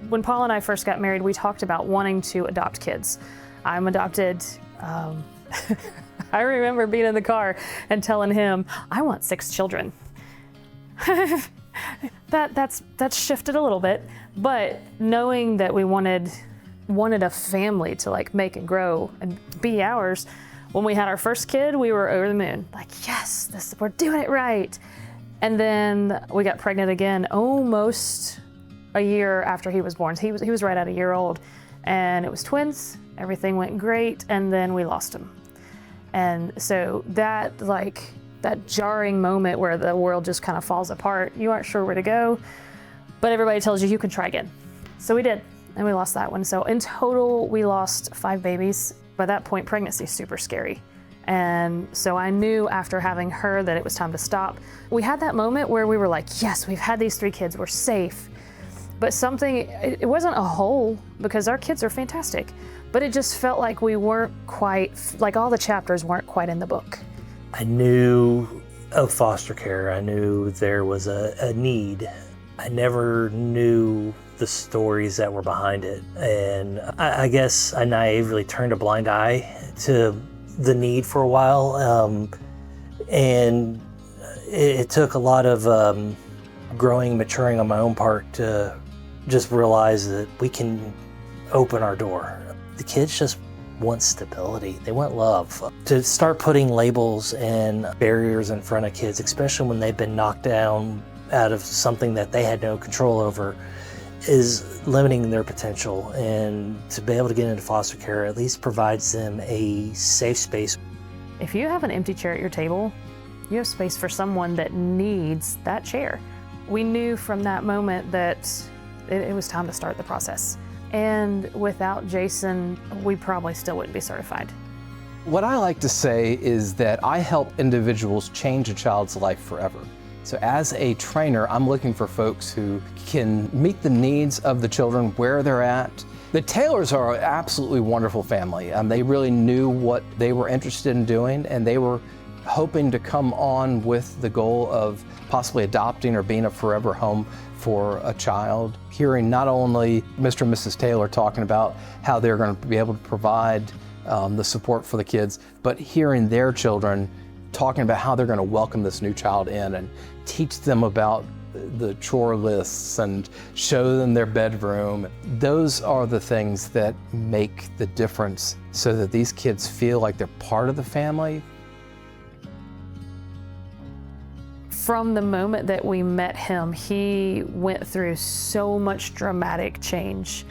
When Paul and I first got married, we talked about wanting to adopt kids. I'm adopted. I remember being in the car and telling him, I want 6 children. That's shifted a little bit, but knowing that we wanted a family to like make and grow and be ours, when we had our first kid, we were over the moon. Like, yes, we're doing it right. And then we got pregnant again almost a year after he was born. He was right at a year old, and it was twins. Everything went great, and then we lost him. And so that jarring moment where the world just kind of falls apart, you aren't sure where to go, but everybody tells you can try again. So we did, and we lost that one. So in total, we lost 5 babies. By that point, pregnancy is super scary. And so I knew after having her that it was time to stop. We had that moment where we were like, yes, we've had these 3 kids, we're safe. But it wasn't a hole, because our kids are fantastic, but it just felt like we weren't quite, like all the chapters weren't quite in the book. I knew of foster care. I knew there was a need. I never knew the stories that were behind it. And I guess I naively turned a blind eye to the need for a while. And it took a lot of growing, maturing on my own part to just realize that we can open our door. The kids just want stability. They want love. To start putting labels and barriers in front of kids, especially when they've been knocked down out of something that they had no control over, is limiting their potential. And to be able to get into foster care at least provides them a safe space. If you have an empty chair at your table, you have space for someone that needs that chair. We knew from that moment that it was time to start the process. And without Jason, we probably still wouldn't be certified. What I like to say is that I help individuals change a child's life forever. So as a trainer, I'm looking for folks who can meet the needs of the children where they're at. The Taylors are an absolutely wonderful family. They really knew what they were interested in doing, and they were hoping to come on with the goal of possibly adopting or being a forever home for a child. Hearing not only Mr. and Mrs. Taylor talking about how they're going to be able to provide the support for the kids, but hearing their children talking about how they're going to welcome this new child in and teach them about the chore lists and show them their bedroom. Those are the things that make the difference so that these kids feel like they're part of the family. From the moment that we met him, he went through so much dramatic change.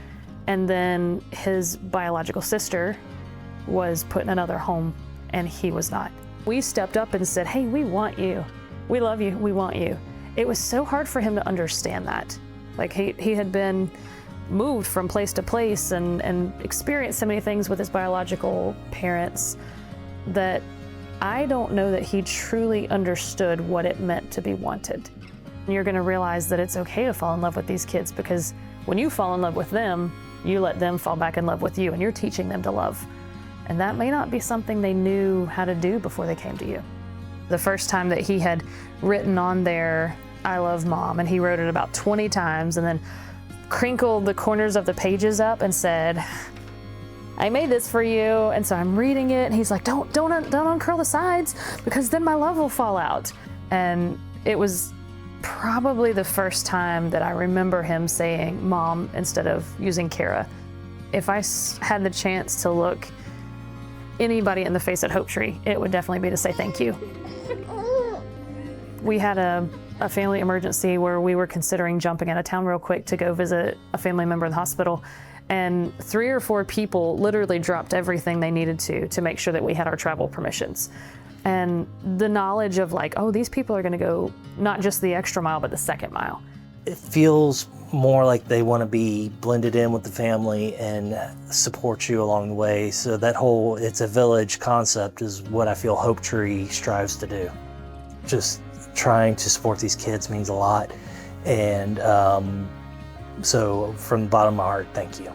And then his biological sister was put in another home, and he was not. We stepped up and said, hey, we want you. We love you, we want you. It was so hard for him to understand that. Like he had been moved from place to place and experienced so many things with his biological parents that I don't know that he truly understood what it meant to be wanted. You're gonna realize that it's okay to fall in love with these kids, because when you fall in love with them, you let them fall back in love with you, and you're teaching them to love. And that may not be something they knew how to do before they came to you. The first time that he had written on there, I love Mom, and he wrote it about 20 times and then crinkled the corners of the pages up and said, I made this for you. And so I'm reading it, and he's like, don't uncurl the sides, because then my love will fall out. And it was probably the first time that I remember him saying Mom instead of using Kara. If I had the chance to look anybody in the face at HopeTree, it would definitely be to say thank you. We had a family emergency where we were considering jumping out of town real quick to go visit a family member in the hospital. And 3 or 4 people literally dropped everything they needed to make sure that we had our travel permissions. And the knowledge of like, oh, these people are gonna go not just the extra mile, but the second mile. It feels more like they want to be blended in with the family and support you along the way. So that whole it's a village concept is what I feel HopeTree strives to do. Just trying to support these kids means a lot. And so from the bottom of my heart, thank you.